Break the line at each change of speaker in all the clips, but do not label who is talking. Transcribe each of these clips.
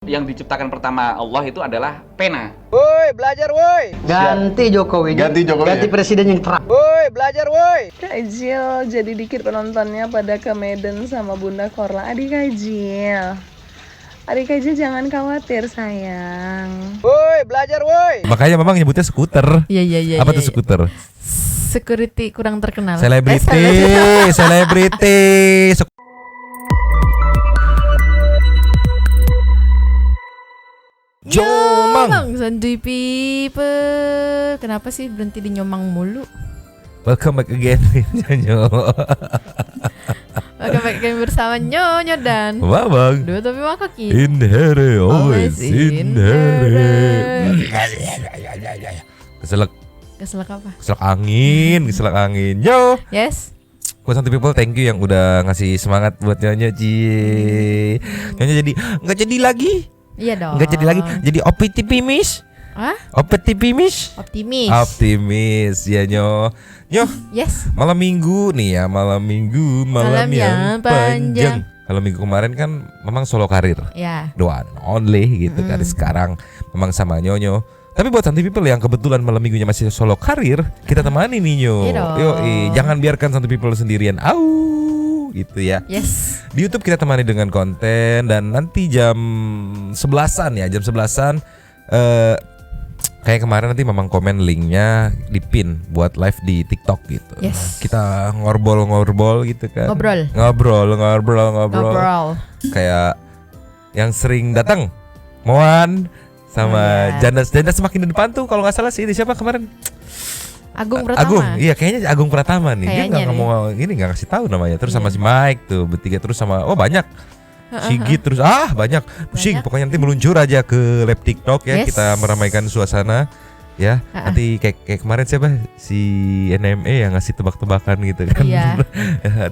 Yang diciptakan pertama Allah itu adalah pena.
Woi, belajar woi.
Ganti Jokowi.
Ganti
Ganti
ya?
presiden yang terang.
Woi, belajar woi.
Kajil, jadi dikit penontonnya pada ke Medan sama Bunda Korla. Adik Kajil jangan khawatir sayang.
Woi, belajar woi.
Makanya memang nyebutnya skuter.
Iya.
Apa tuh skuter?
Security kurang terkenal.
Selebriti. Nyomang.
Santuy people. Kenapa sih berhenti di nyomang mulu?
Welcome back again.
Welcome back again bersama Nyonya dan
Babang.
Dua Topi Makoki.
In here, always in here. Keselak
Keselak apa?
keselak angin. Yo.
Yes.
Buat Santuy people, thank you yang udah ngasih semangat buat Nyonya Nyonya jadi nggak jadi lagi.
Iya dong.
Nggak jadi lagi. Jadi optimis.
Hah?
Optimis. Optimis ya Nyo.
Yes.
Malam minggu nih ya, malam yang panjang. Kalau minggu kemarin kan memang solo karir.
Ya.
Doan only gitu kan. Sekarang memang sama Nyonyo. Tapi buat Santuy people yang kebetulan malam minggunya masih solo karir, kita temani nih Nyo.
Iya dong.
Yoi, jangan biarkan Santuy people sendirian. Gitu ya.
Yes.
Di YouTube kita temani dengan konten dan nanti jam 11-an ya, jam 11-an kayak kemarin nanti memang komen linknya di pin buat live di TikTok gitu.
Yes.
Kita ngobrol gitu kan. Ngobrol. Kayak yang sering datang Moan sama Jandas semakin di depan tuh kalau nggak salah sih. Siapa kemarin?
Agung Pratama.
Agung, iya kayaknya Agung Pratama nih. Dia
Kayaknya
nggak ngomong ini, nggak ngasih tahu namanya. Terus sama si Mike tuh bertiga, terus sama banyak. Sigit terus banyak. Pusing. Pokoknya nanti meluncur aja ke lab TikTok ya.
Yes.
Kita meramaikan suasana ya. Nanti kayak kemarin siapa si NME yang ngasih tebak-tebakan gitu kan.
Iya.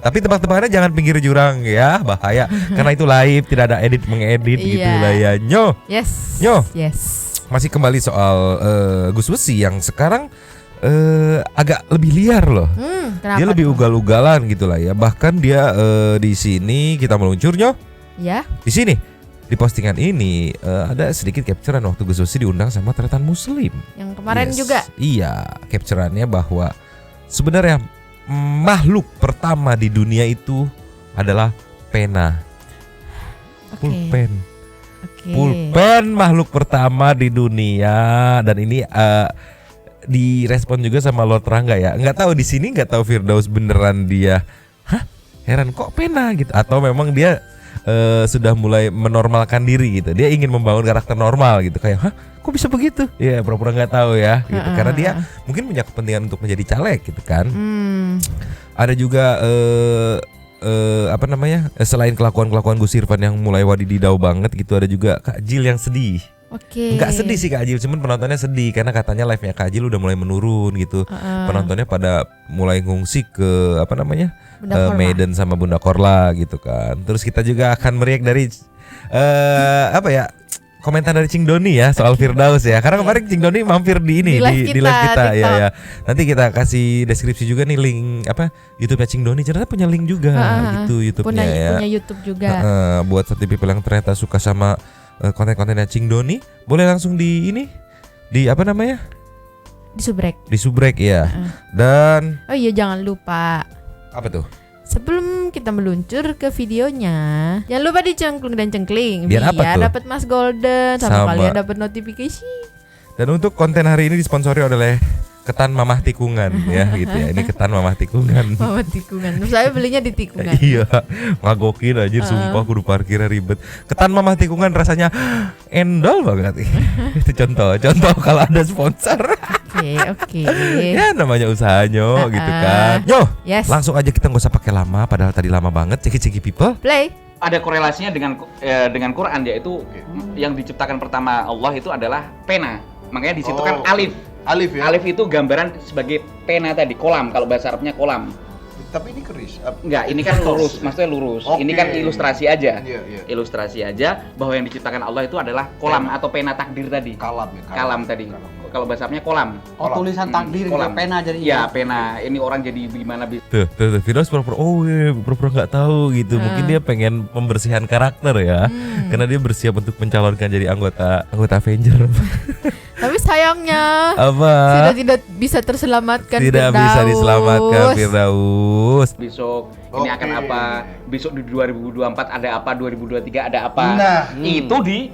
Tapi tebak-tebakannya jangan pinggir jurang ya, bahaya. Karena itu live, tidak ada edit mengedit gitu lah ya. Nyo.
Yes.
Masih kembali soal Gus Wesi yang sekarang agak lebih liar loh. Dia lebih ugal-ugalan gitu lah ya. Bahkan dia di sini kita meluncur Nyo.
Ya.
Di sini di postingan ini ada sedikit capturean waktu Gus Wesi diundang sama Tretan Muslim.
Yang kemarin juga.
Iya, captureannya bahwa sebenarnya makhluk pertama di dunia itu adalah pena. Pulpen. Pulpen makhluk pertama di dunia, dan ini direspon juga sama Lord Rangga ya. Nggak tahu di sini, nggak tahu Firdaus beneran dia heran kok pena gitu, atau memang dia sudah mulai menormalkan diri gitu. Dia ingin membangun karakter normal gitu, kayak kok bisa begitu ya, pura-pura nggak tahu ya gitu. Karena dia mungkin punya kepentingan untuk menjadi caleg gitu kan. Ada juga selain kelakuan Gus Irfan yang mulai wadididau banget gitu, ada juga Kak Jil yang sedih. Enggak sedih sih Kak Jil, cuman penontonnya sedih karena katanya live-nya Kak Jil udah mulai menurun gitu. Penontonnya pada mulai ngungsi ke Medan sama Bunda Korla gitu kan. Terus kita juga akan meriak dari komentar dari Cing Doni ya soal Firdaus ya. Karena kemarin Cing Doni mampir di live kita ya. Nanti kita kasih deskripsi juga nih link YouTube-nya Cing Doni. Ternyata punya link juga gitu YouTube-nya ya.
Punya YouTube juga.
Buat Santuy people yang ternyata suka sama konten-kontennya Cing Doni, boleh langsung di
Di
subrek ya. Dan
oh iya, jangan lupa.
Apa tuh?
Sebelum kita meluncur ke videonya, jangan lupa dicengkling dan cengkling
biar
dapat Mas Golden sama kalian dapat notifikasi.
Dan untuk konten hari ini disponsori oleh Ketan Mamah Tikungan ya gitu ya. Ini Ketan Mamah Tikungan.
Mamah Tikungan. Terus saya belinya di Tikungan.
Iya, ngagokin anjir sumpah kudu parkirnya ribet. Ketan Mamah Tikungan rasanya endol banget. Itu contoh kalau ada sponsor.
Oke.
Ya namanya usahanya gitu kan.
Yes.
Langsung aja, kita nggak usah pakai lama, padahal tadi lama banget. Ceki people.
Play.
Ada korelasinya dengan Quran, yaitu yang diciptakan pertama Allah itu adalah pena. Makanya di situ kan alif.
Alif ya.
Alif itu gambaran sebagai pena tadi, kolam, kalau bahasa Arabnya kolam.
Tapi ini keris.
Enggak, ini kan lurus, maksudnya lurus.
Oke.
Ini kan ilustrasi aja.
Iya, iya.
Ilustrasi aja bahwa yang diciptakan Allah itu adalah kolam atau pena takdir tadi.
Kalam ya.
Kalam tadi. Kalau bahasa Arabnya kolam.
Oh, tulisan takdir
kolam.
gitu, pena jadi.
Iya, pena. Ini orang jadi gimana bisa.
Tuh, Firdaus pura-pura, pura-pura nggak tahu gitu. Mungkin dia pengen pembersihan karakter ya, karena dia bersiap untuk mencalonkan jadi anggota Avenger.
Tapi sayangnya
Apa?
sudah tidak bisa terselamatkan.
Tidak bisa diselamatkan Firdaus.
Besok ini
Oke.
akan apa? Besok di 2024 ada apa? 2023 ada apa?
Nah.
Itu di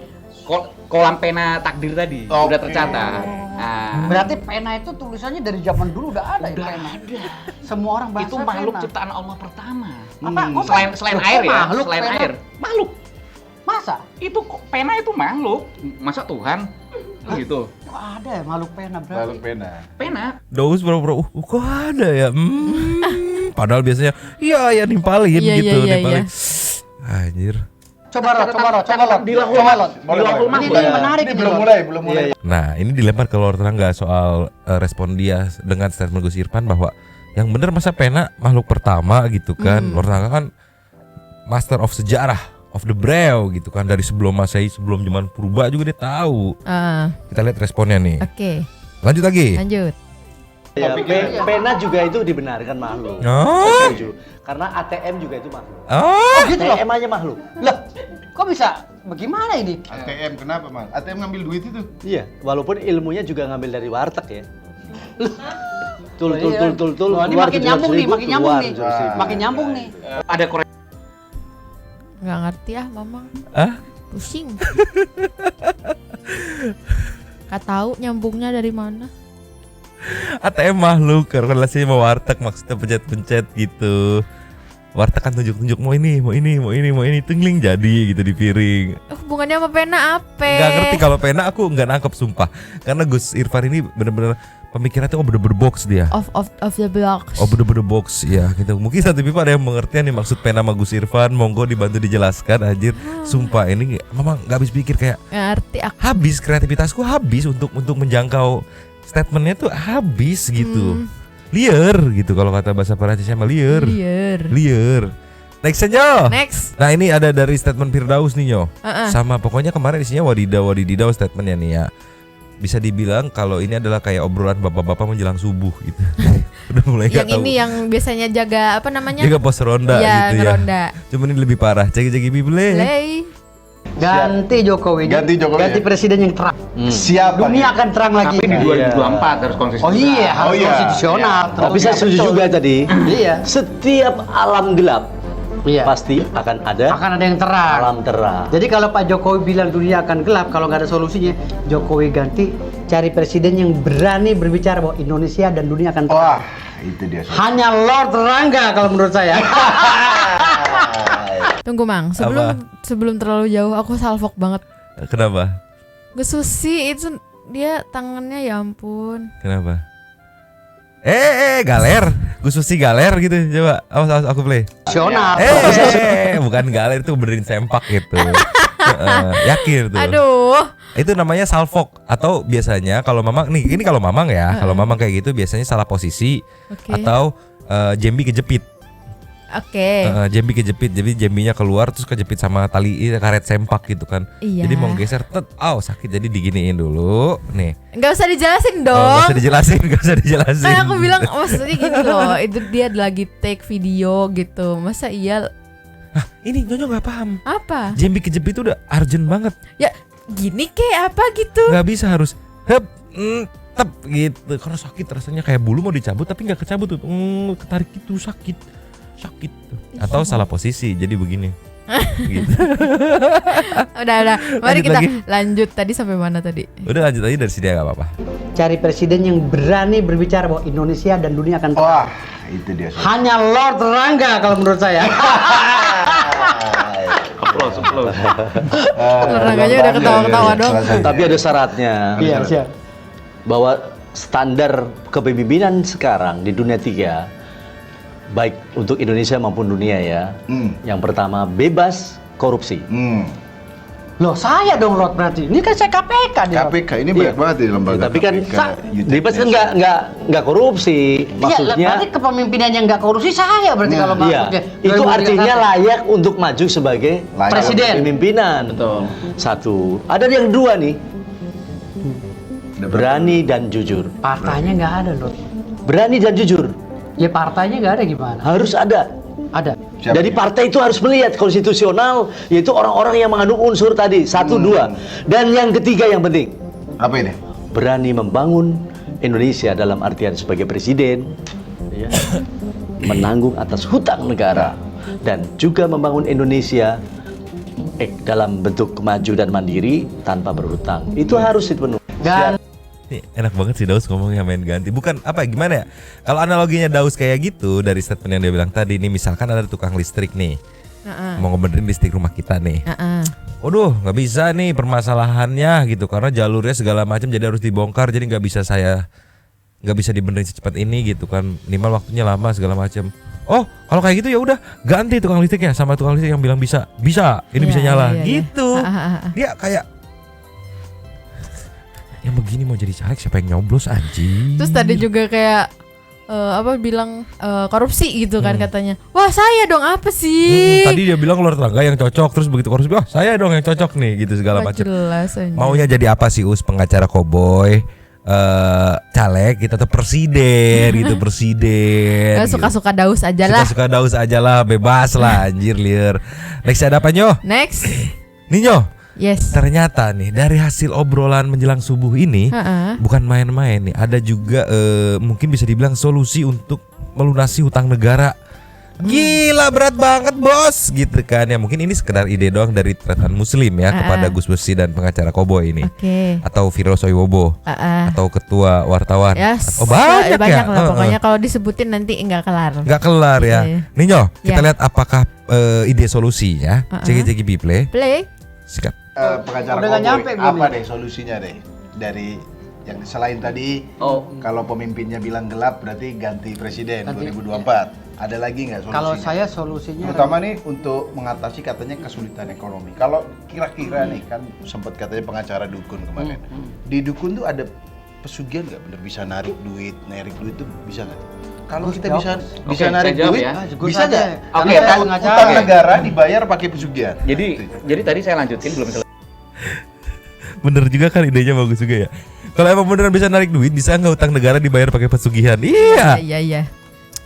kolam pena takdir tadi
Oke.
udah tercatat. Nah,
Berarti pena itu tulisannya dari zaman dulu udah ada ya
udah
pena.
ada.
Semua orang bahasa
Itu makhluk
pena.
ciptaan Allah pertama.
Apa? Kok
Selain
kok
air ya,
makhluk
selain
pena?
air. Makhluk.
Masa?
Itu pena itu makhluk. Masa Tuhan? Gitu.
Kok ada ya makhluk pena berarti?
Lalu pena.
Pena.
Daus pura-pura, kok ada ya? Padahal biasanya, iya ya nimpalin
Iya,
gitu,
iya, iya,
nimpalin. Anjir.
Coba Lot.
Di lahul
Ini
mahfuz.
yang menarik
Ini
ini,
belum
Lot.
mulai, belum mulai.
Nah, ini dilempar ke luar tangga soal respon dia dengan statement Gus Irfan bahwa yang benar masa pena makhluk pertama gitu kan. Luar tangga kan master of sejarah, of the Braille gitu kan, dari sebelum Masehi, sebelum zaman purba juga dia tahu. Kita lihat responnya nih.
Oke,
Lanjut lagi.
lanjut.
Ya, pena juga itu dibenarkan makhluk.
Oh.
Saya setuju. Karena ATM juga itu makhluk.
Oh.
Gitu loh.
ATM aja makhluk.
Lah, kok bisa? Bagaimana ini?
ATM kenapa, Mas? ATM ngambil duit itu.
Iya, walaupun ilmunya juga ngambil dari warteg ya. Tul.
Wah, ini
keluar
makin
17.000,
nyambung nih, makin nyambung
keluar
nih.
17.000.
Makin nyambung nih.
Ada korek.
Nggak ngerti ah, Mamang.
Ah?
Pusing. Gak tahu nyambungnya dari mana.
ATM makhluk, relasinya sama warteg, maksudnya pencet-pencet gitu. Warteg kan tunjuk-tunjuk mau ini, tingling jadi gitu di piring.
Hubungannya sama pena apa?
Gak ngerti kalau pena, aku nggak nangkep sumpah. Karena Gus Irfan ini bener-bener pemikirannya tuh bener-bener box dia.
Of the blocks.
Oh bener-bener box ya gitu. Mungkin satu pipa ada yang mengerti nih maksud pena sama Gus Irfan. Monggo dibantu dijelaskan anjir. Sumpah ini memang nggak habis pikir, kayak
Ngerti aku.
habis kreativitasku habis untuk menjangkau statementnya tuh habis gitu. Liar gitu kalau kata bahasa Perancisnya mah liar. Liar. Next aja.
Next.
Nah ini ada dari statement Firdaus nih Nyo.
Uh-uh.
Sama pokoknya kemarin isinya wadidau statementnya nih ya. Bisa dibilang kalau ini adalah kayak obrolan bapak-bapak menjelang subuh gitu. Udah mulai
Yang
nggak tahu.
ini yang biasanya jaga apa namanya?
Jaga pos ronda
ya,
gitu ya.
ngeronda.
Cuman ini lebih parah. Cagi-cagi bibele.
Play.
Ganti Jokowi.
Ganti Jokowi,
Ganti
ya?
presiden yang terang.
Siapa?
Dunia akan terang lagi.
Tapi di 2024 harus konsisten.
Oh iya, harus konstitusional.
Tapi saya setuju juga tadi.
Iya.
Setiap alam gelap
Iya.
pasti akan ada
yang terang.
alam terang.
Jadi kalau Pak Jokowi bilang dunia akan gelap, kalau nggak ada solusinya, Jokowi ganti cari presiden yang berani berbicara bahwa Indonesia dan dunia akan terang.
Wah, itu dia.
Hanya Lord Rangga kalau menurut saya.
Tunggu Mang, sebelum terlalu jauh aku salfok banget.
Kenapa?
Gus Susi itu dia tangannya ya ampun.
Kenapa? Galer. Gus Susi galer gitu. Coba awas aku play.
Nasional.
Bukan galer, itu benerin sempak gitu. Yakin tuh.
Aduh.
Itu namanya salfok, atau biasanya kalau mamang nih, ini kalau mamang ya, kalau mamang kayak gitu biasanya salah posisi.
Oke.
Atau jembi kejepit.
Oke.
Jembi kejepit, jadi jembinya keluar terus kejepit sama tali karet sempak gitu kan.
Iya.
Jadi mau geser, sakit, jadi diginiin dulu. Nih.
Nggak usah dijelasin dong.
Nggak usah dijelasin.
Kan aku bilang maksudnya gini loh, itu dia lagi take video gitu. Masa iya
Ini Nyonya nggak paham.
apa?
Jembi kejepit itu udah urgent banget.
Ya gini kayak apa gitu.
Nggak bisa, harus tep gitu. Karena sakit rasanya, kayak bulu mau dicabut tapi nggak kecabut tuh. Ketarik itu sakit. Atau salah posisi, jadi begini. Gitu.
Udah. Mari
Lanjut
kita
lagi.
lanjut. Tadi sampai mana tadi?
Udah lanjut aja dari sini, nggak apa-apa.
Cari presiden yang berani berbicara bahwa Indonesia dan dunia akan terang.
Wah, itu dia.
Hanya Lord Rangga kalau menurut saya.
Applause.
Olahraganya udah ketawa-ketawa dong.
Tapi ada syaratnya.
Iya, siap.
Bahwa standar kepemimpinan sekarang di dunia 3, baik untuk Indonesia maupun dunia ya. Yang pertama, bebas korupsi.
Loh saya dong Lord berarti. Ini kan saya KPK dia.
KPK ini banyak banget di lembaga
Tapi kan
KPK,
Dimas kan nggak korupsi.
Iya,
Maksudnya
berarti kepemimpinan yang nggak korupsi saya berarti kalau
iya,
maksudnya.
itu artinya layak untuk maju sebagai
Layak.
Presiden.
pemimpinan.
Betul.
Satu. Ada yang dua nih. Berani dan jujur.
Partainya nggak ada Lord.
Berani dan jujur.
Ya partainya nggak ada gimana?
Harus ada.
Ada.
Siapa
Jadi
dia?
partai itu harus melihat konstitusional, yaitu orang-orang yang mengandung unsur tadi, satu, dua. Dan yang ketiga yang penting,
Apa ini?
berani membangun Indonesia dalam artian sebagai presiden, ya, menanggung atas hutang negara, dan juga membangun Indonesia dalam bentuk maju dan mandiri tanpa berhutang. Itu harus dipenuhi.
Dan
Nih, enak banget sih Daus ngomongnya main ganti. Bukan apa gimana ya? Kalau analoginya Daus kayak gitu dari statement yang dia bilang tadi nih, misalkan ada tukang listrik nih, mau ngebenerin listrik rumah kita nih. Waduh, nggak bisa nih permasalahannya gitu karena jalurnya segala macam jadi harus dibongkar, jadi nggak bisa dibenerin secepat ini gitu kan, minimal waktunya lama segala macam. Oh, kalau kayak gitu ya udah ganti tukang listriknya sama tukang listrik yang bilang bisa, ini bisa nyala gitu. Dia kayak yang begini mau jadi caleg siapa yang nyoblos anjing.
Terus tadi juga kayak bilang korupsi gitu kan katanya. Wah saya dong apa sih?
Tadi dia bilang Lord Langga yang cocok, terus begitu korupsi, wah saya dong yang cocok nih gitu segala
Wah,
macam.
jelas aja.
Maunya jadi apa sih pengacara koboi, caleg gitu atau presiden gitu presiden.
Suka-suka Daus aja lah.
Suka-suka Daus aja lah, bebas lah anjir liar. Next ada apa Nyo?
Next.
Nih Nyo.
Yes.
Ternyata nih dari hasil obrolan menjelang subuh ini bukan main-main nih, ada juga mungkin bisa dibilang solusi untuk melunasi hutang negara. Gila berat banget bos gitu kan ya. Mungkin ini sekedar ide doang dari Tretan Muslim ya kepada Gus Besi dan pengacara Koboi ini. Atau Viro Soiwobo atau ketua wartawan.
Yes.
Oh banyak ya
lah pokoknya kalau disebutin nanti nggak kelar.
Nggak kelar ya. Ninyo kita lihat apakah ide solusinya. Ceki play. Sikat.
Pengacara
Udah nggak
Koboi,
nyampe belum
apa
nih?
deh solusinya deh dari yang selain tadi
Oh.
kalau pemimpinnya bilang gelap berarti ganti presiden 2024. Ada lagi nggak solusinya?
kalau saya solusinya
Terutama nih untuk mengatasi katanya kesulitan ekonomi. Kalau kira-kira nih kan sempat katanya pengacara dukun kemarin. Di dukun tuh ada pesugihan nggak bener bisa narik duit tuh bisa nggak? Kalau kita bisa
Oke, saya
narik
jawab
duit,
ya.
bisa nggak?
Oke,
Karena
kan-
utang negara dibayar pakai pesugihan.
Jadi tadi saya lanjutin belum selesai.
Bener juga kan idenya bagus juga ya. Kalau emang beneran bisa narik duit, bisa nggak utang negara dibayar pakai pesugihan? Iya.
Iya.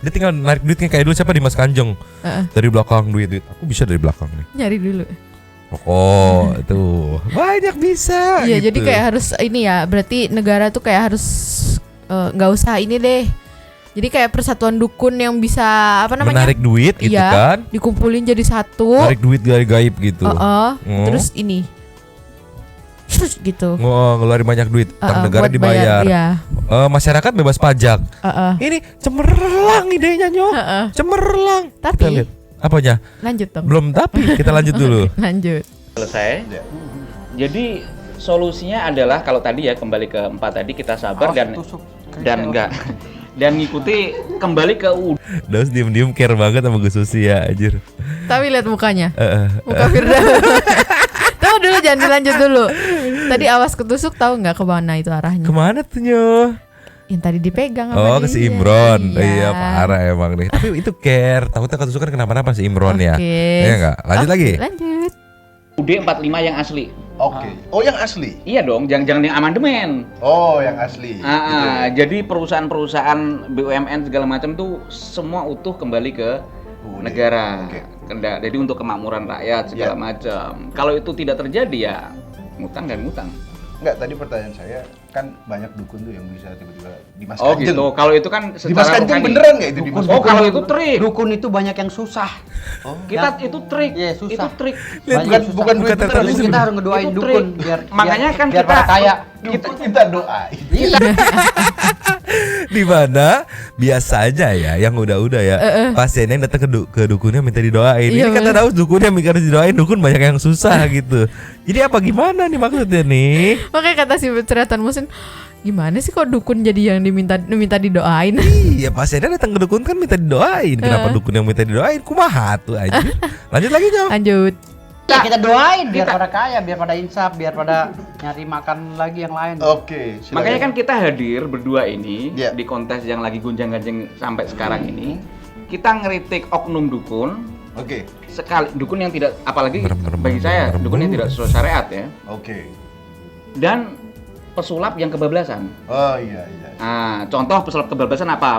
Dia tinggal narik duitnya kayak dulu siapa Dimas Kanjeng. Dari belakang duit. Aku bisa dari belakang nih.
Nyari dulu.
Oh, itu banyak bisa.
Iya,
gitu.
jadi kayak harus ini ya. Berarti negara tuh kayak harus nggak usah ini deh. Jadi kayak persatuan dukun yang bisa apa namanya?
menarik duit gitu
iya,
kan.
dikumpulin jadi satu.
Narik duit dari gaib gitu.
Terus ini. Gitu.
Ngeluarin banyak duit, utang negara
buat
dibayar.
Iya.
Masyarakat bebas pajak. Ini cemerlang idenya Nyo. Cemerlang.
Tapi-
Kita lihat. Apanya?
Lanjut dong.
Belum tapi kita lanjut dulu.
Lanjut.
Selesai. Jadi solusinya adalah kalau tadi ya kembali ke 4 tadi kita sabar dan enggak dan ngikuti kembali ke
Daus diem-diem care banget sama Gus Susi ya anjir.
Tapi lihat mukanya. Muka Firda. Tahu dulu jangan dilanjut dulu. Tadi awas ketusuk tahu nggak ke mana itu arahnya?
Kemana tuh Nyo?
Yang tadi dipegang sama
Oh ke
dia.
si Imron.
Iya.
Iya parah emang nih. Tapi itu care. Takutnya ketusukan kenapa-napa si Imron ya.
Oke.
Iya nggak? Lanjut lagi.
Lanjut.
UD 45 yang asli.
Oke. Oh yang asli?
Iya dong, jangan yang amandemen.
Oh yang asli. Gitu ya.
Jadi perusahaan-perusahaan BUMN segala macam tuh semua utuh kembali ke negara.
Oke.
Jadi untuk kemakmuran rakyat segala macam. Kalau itu tidak terjadi ya ngutang dan ngutang.
Enggak, tadi pertanyaan saya kan banyak dukun tuh yang bisa tiba-tiba Dimas
Oh
Kanjeng.
gitu. Kalau itu kan
Dimas
secara
Kanjeng
rohani.
beneran nggak itu Dimas
Oh
Kanjeng?
kalau itu trik.
dukun itu banyak yang susah.
Kita itu trik.
Iya, susah.
Itu trik.
Banyak susah.
bukan duit
Bukan
beneran.
tertentu.
Jadi kita harus ngedoain
Itu
dukun
trik.
biar
Makanya kan
biar
kita
pada kaya.
Kita doain.
Di mana biasanya ya yang udah ya pasien yang datang ke dukunnya minta didoain.
Iya,
Ini kata
bener.
Daus dukunnya minta didoain, dukun banyak yang susah gitu. Jadi apa gimana nih maksudnya nih?
Makanya kata si Tretan Muslim, gimana sih kok dukun jadi yang diminta didoain?
Iya pasiennya datang ke dukun kan minta didoain. Kenapa dukun yang minta didoain? Kumaha tuh aja. Lanjut lagi Nyo.
Lanjut.
Ya, kita doain biar pada kaya, biar pada insaf, biar pada nyari makan lagi yang lain.
Oke, silakan.
Makanya kan kita hadir berdua ini
Iya.
di kontes yang lagi gunjang-ganjing sampai sekarang ini. Kita ngeritik oknum dukun
Oke.
sekali, dukun yang tidak, apalagi
Merem,
bagi saya dukun yang tidak sesuai syariat ya,
Oke.
dan pesulap yang kebablasan.
Oh iya iya.
Nah, contoh pesulap kebablasan apa?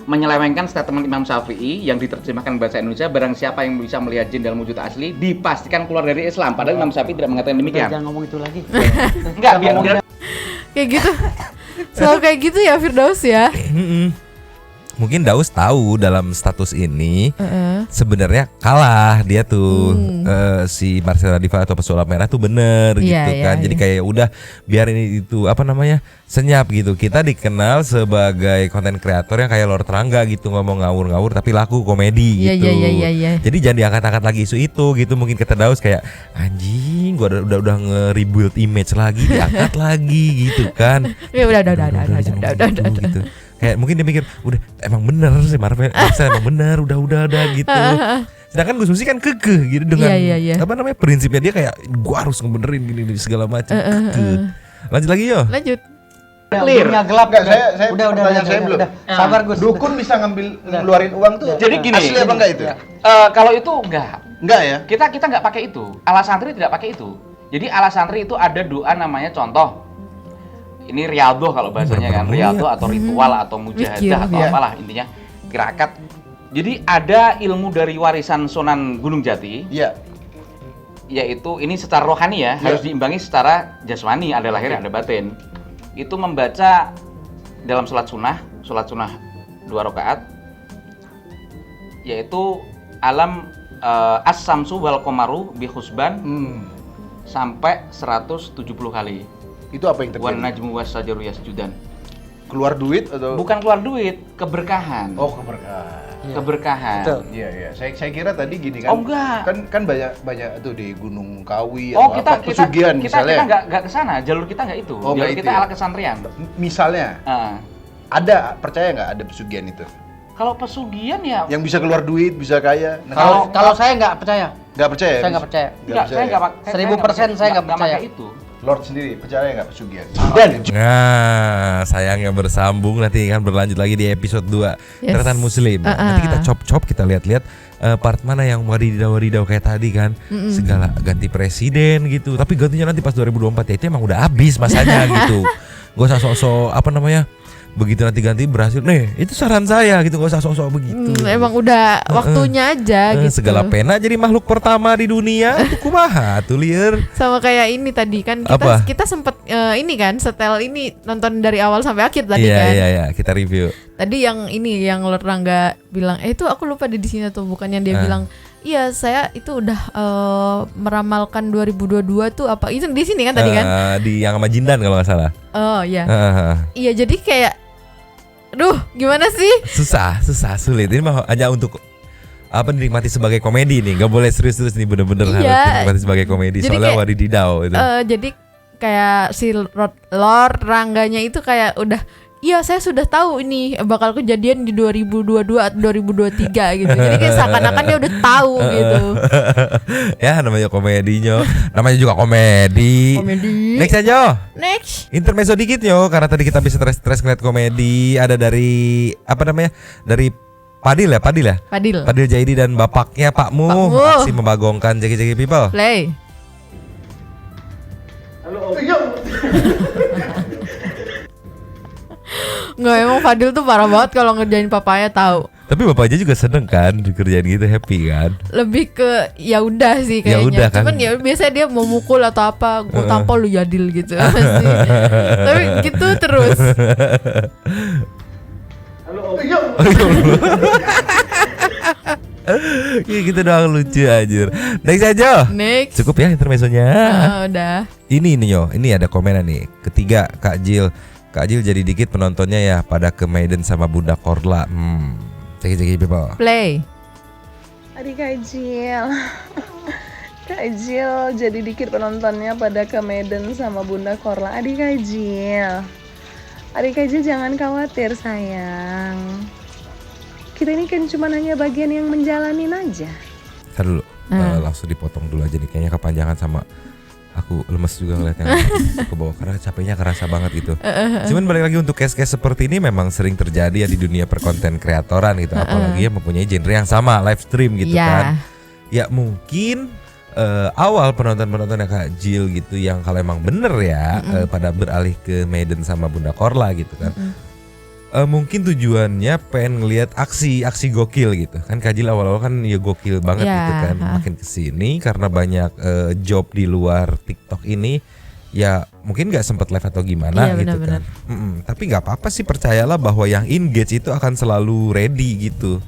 Menyelewengkan statement Imam Syafi'i yang diterjemahkan bahasa Indonesia, barang siapa yang bisa melihat jin dalam wujud asli dipastikan keluar dari Islam. Padahal Imam Syafi'i tidak mengatakan demikian.
Jangan ngomong itu lagi.
Enggak, biar
Kayak gitu. Selalu kayak gitu ya Firdaus ya.
Mungkin Daus tahu dalam status ini sebenarnya kalah dia tuh si Marcella Diva atau pesulap merah tuh bener
Iya,
gitu
iya,
kan. Jadi
iya.
kayak udah biar ini itu apa namanya senyap gitu. Kita dikenal sebagai konten kreator yang kayak Lord Rangga gitu, ngomong ngawur-ngawur tapi laku komedi
Iya,
gitu.
iya, iya.
Jadi jangan diangkat-angkat lagi isu itu gitu. Mungkin kata Daus kayak anjing gua udah nge-rebuild image lagi diangkat lagi gitu kan.
Ya udah
Gitu. Kayak mungkin dia mikir udah emang bener sih Marcel emang bener udah gitu. Sedangkan Gus Musi kan kekeh gitu dengan
Iya.
apa namanya prinsipnya dia kayak gua harus ngebenerin gini segala macam kekeh. Lanjut lagi yo.
Lanjut.
clear.
Dunia gelap.
Enggak, saya
udah,
pertanyaan saya belum.
Sabar Gus.
Dukun bisa ngeluarin uang tuh.
Jadi gini,
asli apa enggak itu?
Kalau itu enggak.
Enggak ya?
Kita nggak pakai itu. Ala santri tidak pakai itu. Jadi ala santri itu ada doa namanya contoh. Ini riyadhah kalau bahasanya kan, riyadhah atau ritual atau mujahadah atau apalah intinya tirakat. Jadi ada ilmu dari warisan Sunan Gunung Jati.
Iya.
Yaitu ini secara rohani ya, harus diimbangi secara jasmani, ada lahir ada batin. Itu membaca dalam sholat sunnah 2 rakaat, yaitu alam as-samsu wal qamaru bi husban sampai 170 kali.
Itu apa yang
Wan
terjadi?
najmu wasyajaru yasjudan.
Keluar duit atau?
Bukan keluar duit, keberkahan.
Oh, keberkahan.
Keberkahan.
Iya iya. Saya kira tadi gini kan.
Oh, enggak.
Kan banyak tuh di Gunung Kawi
Oh,
atau
kita
apa pesugihan
kita
misalnya.
nggak ke sana, jalur kita nggak itu.
Oh,
Jalur
nggak
kita
itu ya?
ala kesantrian.
Misalnya ada, percaya nggak ada pesugihan itu?
Kalau pesugihan ya
Yang bisa keluar duit, bisa kaya.
Kalau saya nggak percaya.
nggak percaya.
Saya nggak percaya.
enggak, saya nggak pakai.
1000% saya nggak percaya.
pakai itu.
Lord sendiri percaya nggak pesugihan?
Nah, sayangnya bersambung nanti kan berlanjut lagi di episode 2
Yes.
Catatan Muslim. Nanti kita chop-chop, kita lihat-lihat part mana yang wadidaw kayak tadi kan. Segala ganti presiden gitu. Tapi gantinya nanti pas 2024 ya itu emang udah habis masanya gitu. Gak usah sok-sok apa namanya. Begitu nanti ganti berhasil, nih itu saran saya gitu, gak usah sok-sok begitu.
Emang udah waktunya aja gitu.
Segala pena jadi makhluk pertama di dunia. Kumaha tuh liar.
Sama kayak ini tadi kan
Apa?
kita sempet ini kan setel ini nonton dari awal sampai akhir tadi kan.
Iya, kita review.
Tadi yang ini yang Lord Rangga bilang, itu aku lupa di sini atau bukan, yang dia bilang, iya saya itu udah meramalkan 2022 tuh apa? Itu di sini kan tadi kan?
Di yang sama Jindan kalau nggak salah.
Oh iya. Iya jadi kayak, aduh gimana sih?
Susah, sulit. Ini mah hanya untuk apa dinikmati sebagai komedi nih, nggak boleh serius-serius nih, bener-bener harus dinikmati sebagai komedi.
Jadi
Soalnya
kayak,
wadididau itu.
Jadi kayak si Lord Rangganya itu kayak udah, iya saya sudah tahu ini bakal kejadian di 2022 atau 2023 gitu. Jadi kayak seakan-akan dia udah tahu gitu.
Ya namanya komedinya, namanya juga komedi. Next aja.
Next.
Intermezzo dikit yo, karena tadi kita bisa stres ngeliat komedi. Ada dari apa namanya? Dari Padil. Padil Jaidi dan bapaknya Pakmu. Aksi membagongkan jeki people.
Play. Nggak, emang Fadil tuh parah banget kalau ngerjain papanya tahu.
Tapi bapaknya juga seneng kan dikerjain gitu, happy kan?
Lebih ke ya udah sih kayaknya.
Ya udah kan.
Cuman ya biasanya dia mau mukul atau apa, gue tampol lu Jadil gitu. Pasti. Tapi gitu terus.
Iya gitu doang, lucu anjir. Next aja.
Next.
Cukup ya intermezzonya.
Udah.
Ini nih yo, ini ada komenan nih. Ketiga Kak Jil jadi dikit penontonnya ya pada ke Maiden sama Bunda Korla. Ceki people.
Play.
Adik Kajil. Kajil jadi dikit penontonnya pada ke Medan sama Bunda Korla. Adik Kajil jangan khawatir sayang. Kita ini kan cuma hanya bagian yang menjalanin aja.
Ntar dulu. langsung dipotong dulu aja nih, kayaknya kepanjangan sama aku lemes juga ngeliatnya ke bawah karena capeknya kerasa banget gitu. Cuman balik lagi untuk case-case seperti ini memang sering terjadi ya di dunia perkonten kreatoran gitu, apalagi yang mempunyai genre yang sama, live stream gitu kan. Ya mungkin awal penonton-penonton yang Kak Jill gitu yang kalau emang bener ya pada beralih ke Maiden sama Bunda Korla gitu kan. Mungkin tujuannya pengen ngelihat aksi gokil gitu kan. Kak Jill awal-awal kan ya gokil banget gitu kan. Makin kesini karena banyak job di luar TikTok ini ya mungkin nggak sempat live atau gimana gitu kan. Tapi nggak apa-apa sih, percayalah bahwa yang engage itu akan selalu ready gitu.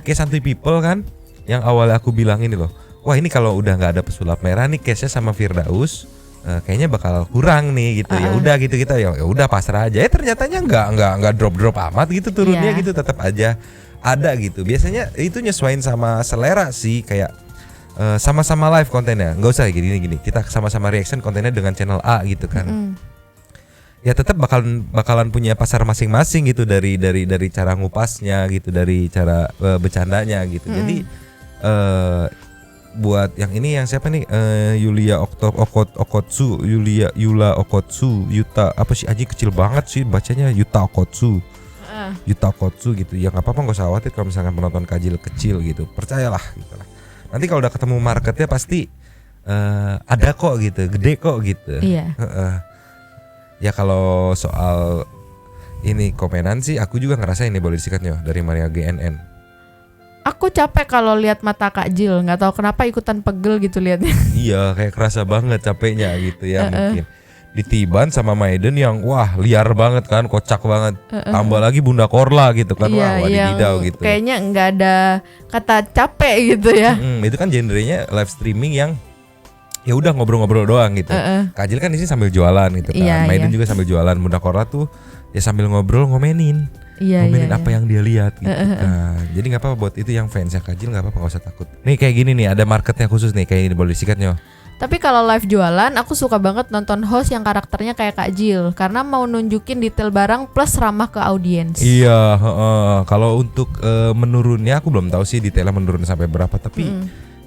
Kayak Santuy People kan, yang awalnya aku bilang ini loh, wah ini kalau udah nggak ada pesulap merah nih case-nya sama Firdaus, kayaknya bakal kurang nih gitu. Ya udah gitu kita ya udah pasrah aja. Ternyatanya nggak drop amat gitu turunnya gitu, tetap aja ada gitu. Biasanya itu nyesuaiin sama selera sih, kayak sama-sama live kontennya, nggak usah gini kita sama-sama reaction kontennya dengan channel A gitu kan. Ya tetap bakalan punya pasar masing-masing gitu, dari cara ngupasnya gitu, dari cara bercandanya gitu. Jadi buat yang ini, yang siapa nih, Yula Okotsu, Yuta apa sih anjing, kecil banget sih bacanya, Yuta Okotsu gitu. Ya nggak apa-apa, nggak usah khawatir kalau misalkan penonton Kak Jill kecil gitu, percayalah gitu lah. Nanti kalau udah ketemu marketnya pasti ada kok gitu, gede kok gitu. Ya kalau soal ini komenan sih aku juga ngerasa ini boleh disikatnya dari Maria GNN.
Aku capek kalau lihat mata Kak Jill, nggak tahu kenapa ikutan pegel gitu liatnya.
Iya, kayak kerasa banget capeknya gitu ya mungkin. Ditiban sama Maiden yang wah liar banget kan, kocak banget. Tambah lagi Bunda Korla gitu kan, wah wadididau gitu.
Kayaknya nggak ada kata capek gitu ya.
Itu kan genrenya live streaming yang ya udah ngobrol-ngobrol doang gitu. Kak Jill kan di sini sambil jualan gitu kan. Maiden juga sambil jualan. Bunda Korla tuh ya sambil ngobrol ngomenin apa yang dia lihat gitu kan. Jadi nggak apa-apa buat itu yang fans ya Kak Jill, nggak apa-apa, nggak usah takut. Nih kayak gini nih, ada marketnya khusus nih, kayak ini boleh disikatnya.
Tapi kalau live jualan, aku suka banget nonton host yang karakternya kayak Kak Jill, karena mau nunjukin detail barang plus ramah ke audiens.
Iya, kalau untuk menurunnya aku belum tahu sih detailnya menurun sampai berapa, tapi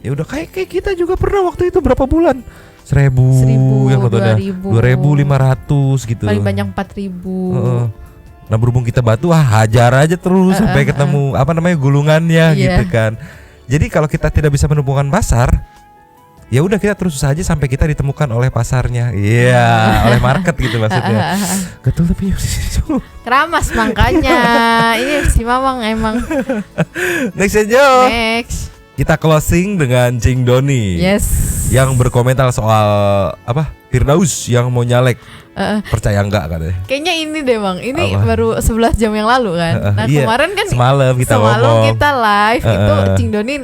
ya udah kayak kita juga pernah waktu itu berapa bulan? 1.000 yang fotonya 2.500 gitu.
Paling banyak 4.000.
Nah berhubung kita batu, hajar aja terus sampai ketemu gulungannya gitu kan. Jadi kalau kita tidak bisa menemukan pasar, ya udah kita terus saja sampai kita ditemukan oleh pasarnya. Oleh market gitu maksudnya. Betul, tapi
keramas makanya. Ini si Mamang emang.
Next aja.
Next.
Kita closing dengan Cing Doni. Yang berkomentar soal Firdaus yang mau nyalek. Percaya enggak katanya.
Kayaknya ini deh Bang. Ini baru 11 jam yang lalu kan. Nah kemarin kan
semalam kita
live itu Cing Doni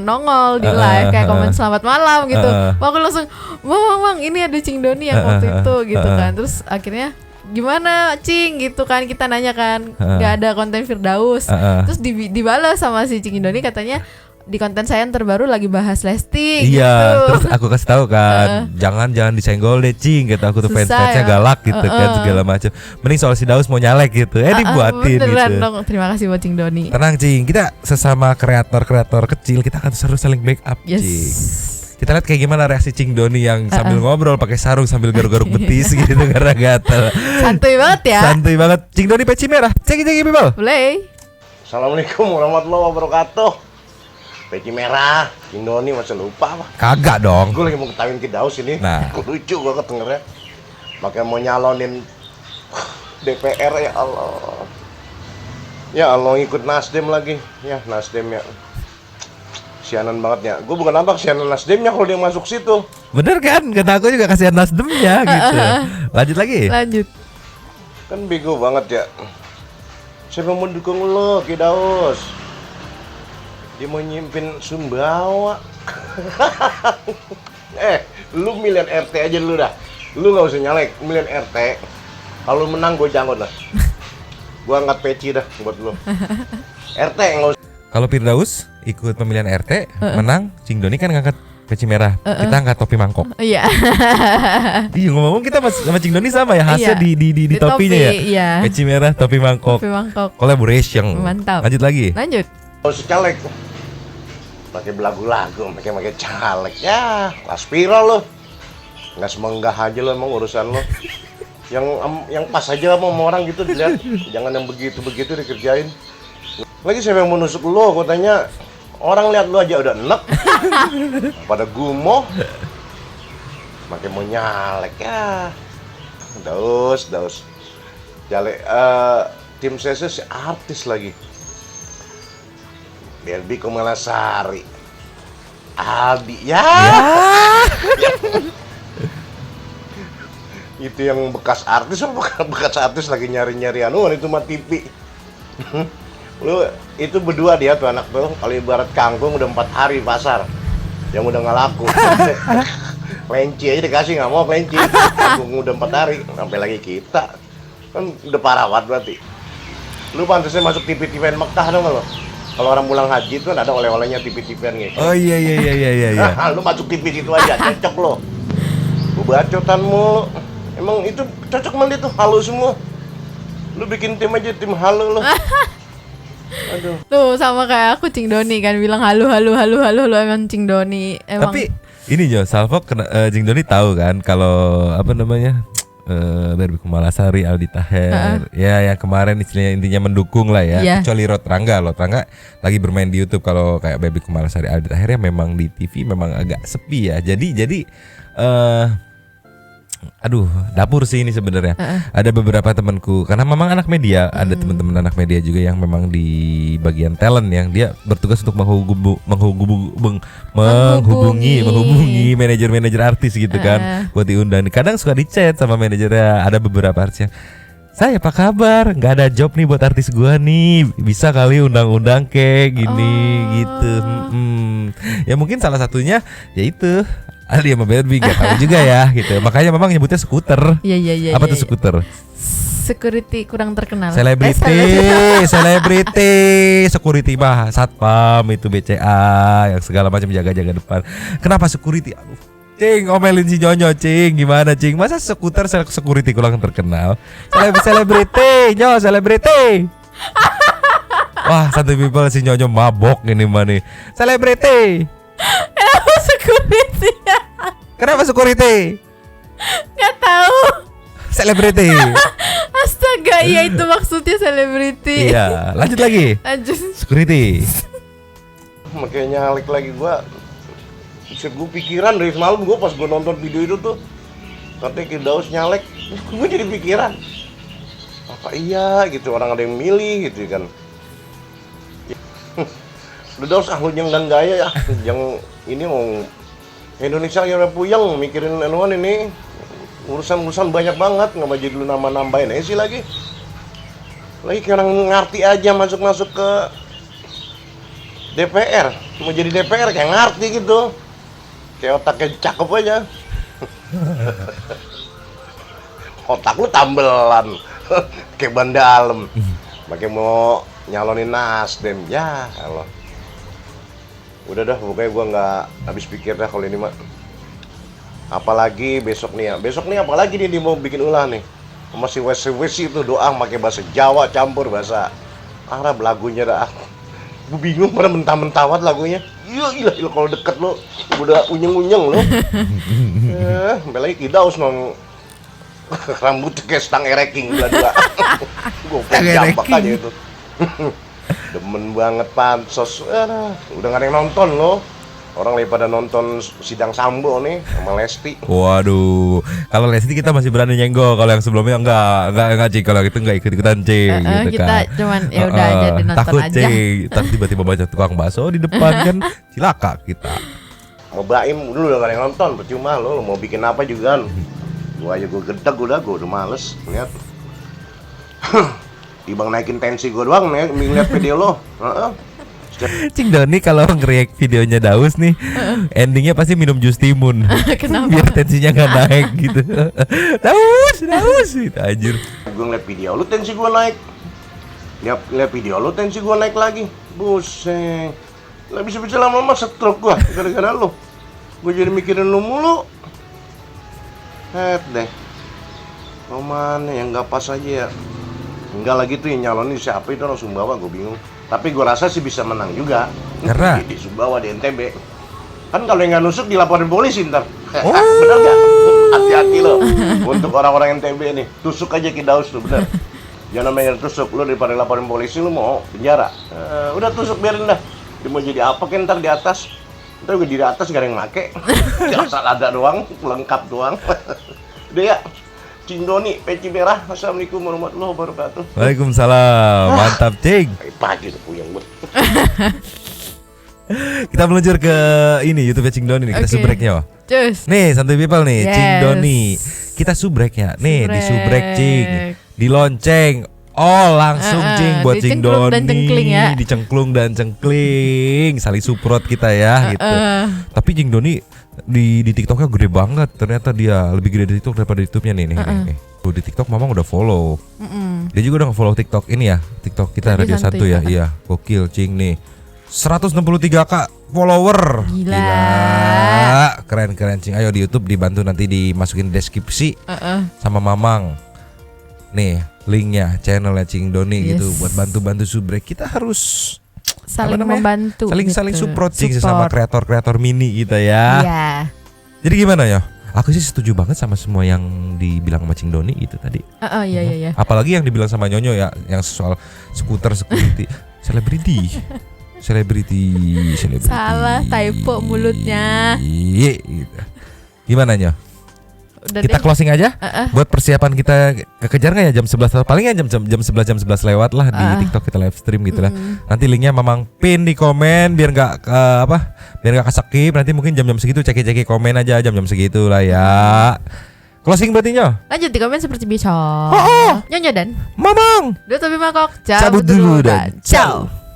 nongol di live kayak komen selamat malam gitu. Aku langsung Bang ini ada Cing Doni yang waktu itu gitu kan. Terus akhirnya gimana Cing gitu kan, kita nanya kan nggak ada konten Firdaus. Terus dibalas sama si Cing Doni katanya di konten saya yang terbaru lagi bahas Lesti gitu.
Terus aku kasih tahu kan, jangan disenggol deh Cing, kata aku tuh fansnya galak gitu kan segala macam. Mending soal si Daus mau nyalek gitu, dibuatin
beneran
gitu.
Dong. Terima kasih buat Cing Doni.
Tenang Cing, kita sesama kreator kecil kita akan selalu saling backup Cing. Kita lihat kayak gimana reaksi Cing Doni yang sambil ngobrol pakai sarung sambil garuk-garuk betis gitu karena gatel.
Santuy banget ya.
Santuy banget. Cing Doni peci merah. Cek people.
Boleh.
Assalamualaikum warahmatullahi wabarakatuh. Peci merah, Cing Doni masa lupa apa?
Kagak dong.
Gue lagi mau ketahuin ke Daus ini. Lucu banget dengernya. Makanya mau nyalonin DPR ya Allah. Ya Allah, ikut Nasdem lagi. Ya Nasdem ya. Sianan banget ya. Gue bukan nampak sianan Nasdemnya kalau dia masuk situ.
Bener kan? Kata aku juga kasihan Nasdemnya gitu. Lanjut lagi.
Lanjut.
Kan bego banget ya. Siapa mau dukung lo, Ki Daus? Dia mau nyimpin Sumbawa. Lu milihan RT aja lu dah. Lu nggak usah nyalek, milihan RT. Kalau menang gue jangkut lah. Gue angkat peci dah buat lu. RT nggak usah.
Kalau Firdaus ikut pemilihan RT, menang, Cing Doni kan ngangkat peci merah. Kita angkat topi mangkok.
Iya.
Iya, ngomong kita sama Cing Doni sama ya, khasnya di topinya ya.
Iya.
Peci merah, topi mangkok.
Topi mangkok.
Collaboration.
Mantap.
Lanjut lagi.
Lanjut.
Nggak usah caleg. pakai belagu-lagu, pakai caleg. Ya, aspiro lo. Nggak semenggah aja lo emang urusan lo. Yang pas aja sama orang gitu dilihat. Jangan yang begitu-begitu dikerjain. Lagi siapa yang mau nusuk lo, katanya orang lihat lo aja udah enek. Pada gumoh. Makin mau nyalek ya. Daus. Jale, tim saya si artis lagi. Derby Kumalasari. Aldi ya. Itu yang bekas artis lagi nyari-nyari anuan itu mah TV. Lu itu berdua dia tuh anak tuh, kalau ibarat kangkung udah 4 hari di pasar yang udah nggak laku. Kelinci aja dikasih nggak mau kelinci. Kangkung udah 4 hari, sampai lagi kita kan udah parah banget berarti. Lu pantasnya masuk TV-TV-an Mekah dong lo. Kalau orang pulang haji itu kan ada oleh-olehnya TV-TV-an gitu.
Oh iya.
Lu masuk TV itu aja, cocok lo. Lu bacotan mulu. Emang itu cocok mandi tuh, halu semua. Lu bikin tim aja, tim halu lo. Aduh.
Tuh sama kayak aku Cing Doni kan bilang halu emang Cing Doni emang.
Tapi ini Jo, Salvo Cing Doni tahu kan kalau apa namanya Derby Kumalasari, Aldi Taher, ya yang kemarin intinya mendukung lah ya. Kecuali Lot Rangga lagi bermain di YouTube. Kalau kayak Derby Kumalasari, Aldi Taher ya memang di TV memang agak sepi ya. Jadi aduh, dapur sih ini sebenarnya. Ada beberapa temanku karena memang anak media, ada teman-teman anak media juga yang memang di bagian talent yang dia bertugas untuk menghubungi manajer-manajer artis gitu kan, buat diundang. Kadang suka di chat sama manajernya, ada beberapa artis yang, "Saya apa kabar? Nggak ada job nih buat artis gua nih, bisa kali undang-undang kayak gini gitu." Ya mungkin salah satunya yaitu Aldi sama Derby, gak tahu juga ya gitu. Makanya memang nyebutnya skuter.
Iya.
Apa tuh skuter?
Security kurang terkenal.
Selebriti, security mah satpam itu BCA yang segala macam jaga-jaga depan. Kenapa security? Aduh, Cing, omelin si Nyonyo, Cing. Gimana, Cing? Masa skuter security kurang terkenal? Selebriti. Wah, satu people si Nyonyo mabok ini mah nih. Selebriti. Kenapa security?
Gak tahu.
Selebriti.
Astaga, iya itu maksudnya selebriti.
Iya, lanjut lagi. Security.
Makanya nyalek lagi gua. Gue pikiran dari semalam pas gua nonton video itu tuh. Katanya Firdaus nyalek, gue jadi pikiran. Apa iya gitu, orang ada yang milih gitu kan. Firdaus ahlunyeng dan gaya ya. Yang ini mau Indonesia yang puyeng mikirin anuan ini, urusan banyak banget, nggak mau jadi lu nambahin sih lagi kayak orang ngerti aja masuk ke DPR, mau jadi DPR kayak ngerti gitu, kayak otaknya cakep aja. Otak lu tambelan kayak ban dalam, makanya mau nyalonin Nasdem ya Allah. Udah dah, pokoknya gue nggak habis pikir dah kalau ini mah. Apalagi besok nih apalagi dia mau bikin ulah nih. Masih wesi itu doa pakai bahasa Jawa campur bahasa Arab lagunya dah. Gue bingung pada mentah-mentawat lagunya. Iya kalau deket lo udah unyeng-unyeng lo. Belai Firdaus nong rambut kayak stang ereking dua. Gue jambak aja itu. Demen banget pansos. Udah gak ada yang nonton loh. Orang lagi pada nonton sidang Sambo nih sama Lesti.
Waduh, kalau Lesti kita masih berani nyenggol. Kalau yang sebelumnya enggak Cing. Kalau itu enggak ikut-ikutan Cing gitu
kita
kan.
Cuman ya udah aja dinonton
takut,
aja.
Cing. Tapi tiba-tiba baca tukang bakso di depan kan cilaka kita.
Mau Baim dulu udah gak ada yang nonton, percuma lo mau bikin apa juga kan. Gua gedeg gue udah males lihat. Dibang naikin tensi gue doang nih ngeliat video lo.
Cing Doni kalau nge-react videonya Daus nih, endingnya pasti minum jus timun.
Kenapa?
Biar tensinya nggak naik gitu. Daus itu anjir.
Gue ngeliat video lu tensi gue naik. Lihat video lu tensi gue naik lagi. Buset. Nggak bisa lama-lama stroke gue gara-gara lu. Gue jadi mikirin lu mulu. Deh. Mana yang nggak pas aja ya. Enggak lagi tuh yang nyalonin siapa itu langsung bawa, gue bingung. Tapi gue rasa sih bisa menang juga.
Karena?
Di Sumbawa, di NTB. Kan kalau yang nggak nusuk dilaporin polisi ntar.
Oh.
Bener nggak? Hati-hati loh. Untuk orang-orang NTB nih, tusuk aja Kidaus tuh, bener. Jangan main tusuk, lu daripada laporin polisi lu mau penjara. Udah tusuk biarin dah. Dia mau jadi apa kan ntar di atas. Ntar gue di atas gak ada yang make. Asal ada doang, lengkap doang. Udah ya. Cing Doni, peci merah. Assalamualaikum warahmatullahi wabarakatuh.
Waalaikumsalam. Mantap, Cing.
Pagi tuh puyeng banget.
Kita meluncur ke ini YouTube Cing Doni nih. Kita
Oke.
subreknya. Wah.
Cus.
Nih, Santuy People nih, Cing
Yes.
Doni. Kita subreknya. Nih, di subrek Cing.
Subrek.
Di lonceng. Oh, langsung Cing buat Cing
dicengklung dan
Doni.
cengkling ya.
Dicengklung dan cengkling. Saling support kita ya gitu. Tapi Cing Doni di TikToknya gede banget. Ternyata dia lebih gede di TikTok daripada di YouTube-nya nih. Tuh, di TikTok Mamang udah follow. Dia juga udah nge-follow TikTok ini ya. TikTok kita
Radio
Radio Santuy ya. Iya, gokil Cing nih. 163K follower.
Gila.
Keren Cing. Ayo di YouTube dibantu nanti dimasukin deskripsi sama Mamang. Nih, linknya channelnya Cing Doni gitu buat bantu-bantu subrek. Kita harus
Saling
apa namanya?
membantu.
Saling
gitu.
support Cing sesama kreator-kreator mini kita ya.
Iya.
Jadi gimana ya? Aku sih setuju banget sama semua yang dibilang sama Cing Doni itu tadi.
Iya.
Apalagi yang dibilang sama Nyonyo ya, yang soal skuter security, selebriti.
Salah, typo mulutnya.
Iya, gitu. Gimana Nyo?
Udah
Kita
deh.
closing aja buat persiapan kita kejar nggak ya jam 11 paling ya jam 11 lewat lah di TikTok kita live stream gitu lah. Nanti linknya Mamang pin di komen biar nggak biar nggak kesakip. Nanti mungkin jam-jam segitu ceki komen aja jam-jam segitu lah ya. Closing berarti Nyo.
Lanjut di komen seperti biasa. Nyonya dan
Mamang
Dua Topi Mangkok
cabut dulu dan ciao.